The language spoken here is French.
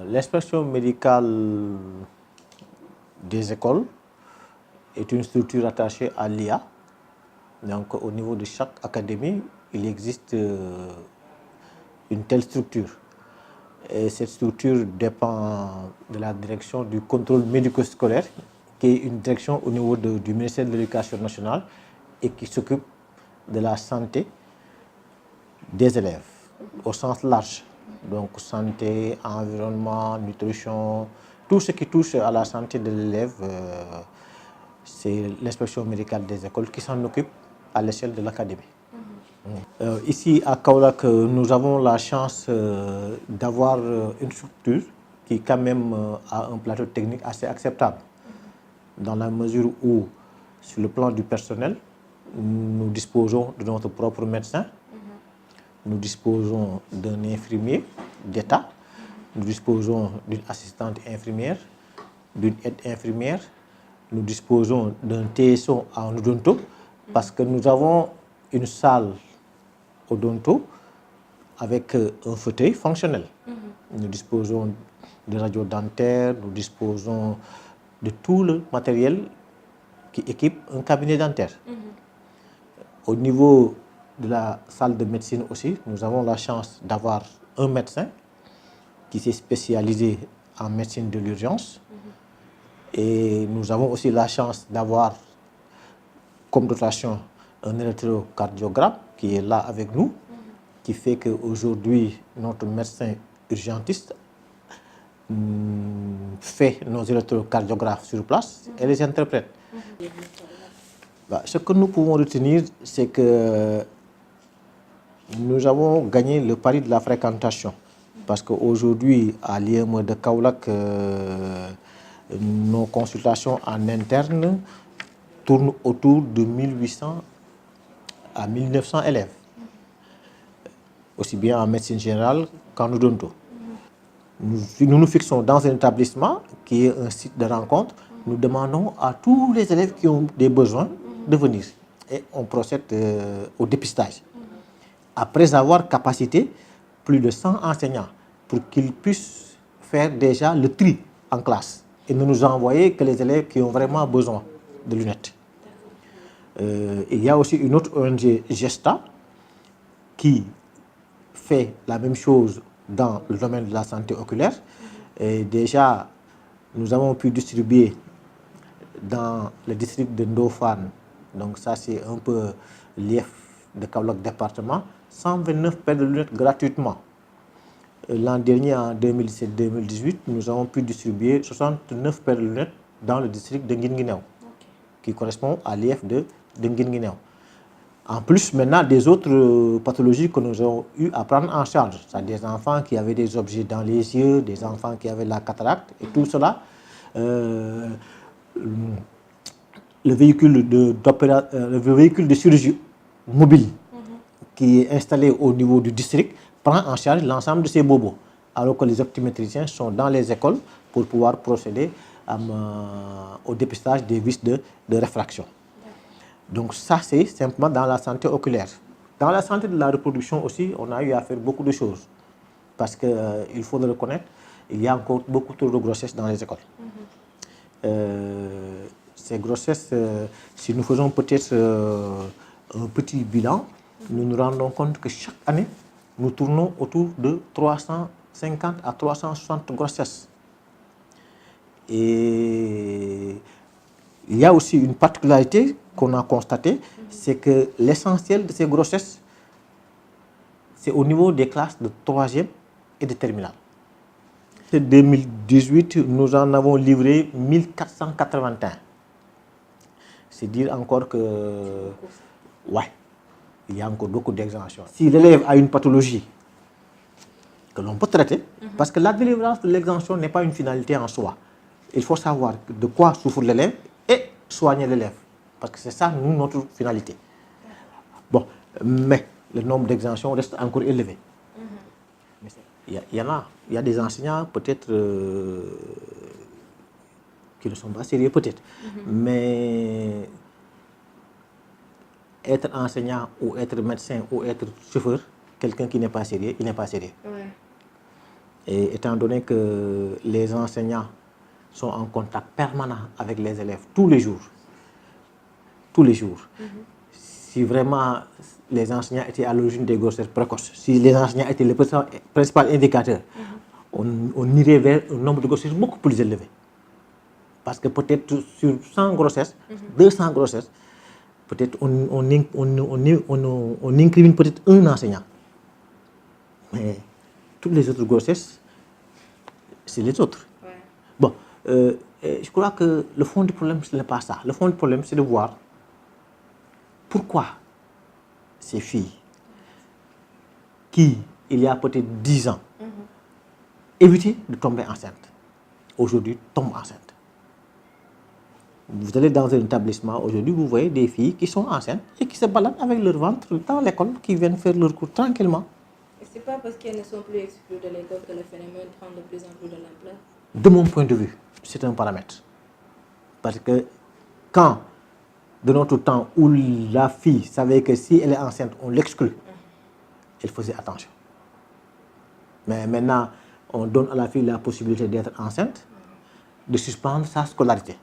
L'inspection médicale des écoles est une structure attachée à l'IA. Donc au niveau de chaque académie, il existe une telle structure. Et cette structure dépend de la direction du contrôle médico-scolaire, qui est une direction au niveau du ministère de l'Éducation nationale et qui s'occupe de la santé des élèves au sens large. Donc santé, environnement, nutrition, tout ce qui touche à la santé de l'élève, c'est l'inspection médicale des écoles qui s'en occupe à l'échelle de l'académie. Ici à Kaolack, nous avons la chance d'avoir une structure qui quand même a un plateau technique assez acceptable, dans la mesure où, sur le plan du personnel, nous disposons de notre propre médecin, nous disposons d'un infirmier d'État, nous disposons d'une assistante infirmière, d'une aide infirmière, nous disposons d'un TSO en odonto, parce que nous avons une salle odonto avec un fauteuil fonctionnel. Nous disposons de radiodentaires, nous disposons de tout le matériel qui équipe un cabinet dentaire. Au niveau de la salle de médecine aussi, nous avons la chance d'avoir un médecin qui s'est spécialisé en médecine de l'urgence. Et nous avons aussi la chance d'avoir comme dotation un électrocardiogramme qui est là avec nous, qui fait qu'aujourd'hui, notre médecin urgentiste fait nos électrocardiographes sur place et les interprète. Ce que nous pouvons retenir, c'est que nous avons gagné le pari de la fréquentation. Parce qu'aujourd'hui, à l'IME de Kaolack, nos consultations en interne tournent autour de 1800 à 1900 élèves, aussi bien en médecine générale qu'en odonto. Nous nous fixons dans un établissement qui est un site de rencontre. Nous demandons à tous les élèves qui ont des besoins de venir et on procède au dépistage. Après avoir capacité plus de 100 enseignants pour qu'ils puissent faire déjà le tri en classe et ne nous envoyer que les élèves qui ont vraiment besoin de lunettes. Il y a aussi une autre ONG, Gesta, qui fait la même chose dans le domaine de la santé oculaire. Et déjà, nous avons pu distribuer dans le district de Ndofane, donc ça c'est un peu l'IF de Kaolack département, 129 paires de lunettes gratuitement. L'an dernier, en 2017-2018, nous avons pu distribuer 69 paires de lunettes dans le district de Nguinguinéo, qui correspond à l'IF de Nguinguinéo. En plus, maintenant, des autres pathologies que nous avons eu à prendre en charge. C'est-à-dire des enfants qui avaient des objets dans les yeux, des enfants qui avaient la cataracte, et tout cela. Le véhicule de chirurgie mobile qui est installé au niveau du district prend en charge l'ensemble de ces bobos, alors que les optométriciens sont dans les écoles pour pouvoir procéder au dépistage des vices de réfraction. Donc ça, c'est simplement dans la santé oculaire. Dans la santé de la reproduction aussi, on a eu à faire beaucoup de choses. Parce qu'il faut le reconnaître, il y a encore beaucoup trop de grossesses dans les écoles. Ces grossesses, si nous faisons peut-être un petit bilan, nous nous rendons compte que chaque année, nous tournons autour de 350 à 360 grossesses. Et il y a aussi une particularité qu'on a constatée, c'est que l'essentiel de ces grossesses, c'est au niveau des classes de 3e et de terminale. En 2018, nous en avons livré 1481. C'est dire encore que, ouais, il y a encore beaucoup d'exemptions. Si l'élève a une pathologie que l'on peut traiter, parce que la délivrance de l'exemption n'est pas une finalité en soi. Il faut savoir de quoi souffre l'élève et soigner l'élève. Parce que c'est ça, nous, notre finalité. Bon, mais le nombre d'exemptions reste encore élevé. Il y a des enseignants peut-être qui ne sont pas sérieux peut-être. Mais être enseignant ou être médecin ou être chauffeur, quelqu'un qui n'est pas sérieux, il n'est pas sérieux. Et étant donné que les enseignants sont en contact permanent avec les élèves tous les jours, si vraiment les enseignants étaient à l'origine des grossesses précoces, si les enseignants étaient le principal indicateur, on irait vers un nombre de grossesses beaucoup plus élevé. Parce que peut-être sur 100 grossesses, 200 grossesses, peut-être on incrimine peut-être un enseignant. Mais toutes les autres grossesses, c'est les autres. Ouais. Bon, je crois que le fond du problème, ce n'est pas ça. Le fond du problème, c'est de voir pourquoi ces filles qui, il y a peut-être 10 ans, évitaient de tomber enceinte, aujourd'hui tombent enceintes. Vous allez dans un établissement, aujourd'hui, vous voyez des filles qui sont enceintes et qui se baladent avec leur ventre dans l'école, qui viennent faire leur cours tranquillement. Et c'est pas parce qu'elles ne sont plus exclues de l'école que le phénomène prend de plus en plus de l'ampleur? De mon point de vue, c'est un paramètre. Parce que quand, de notre temps, où la fille savait que si elle est enceinte, on l'exclut, elle faisait attention. Mais maintenant, on donne à la fille la possibilité d'être enceinte, de suspendre sa scolarité.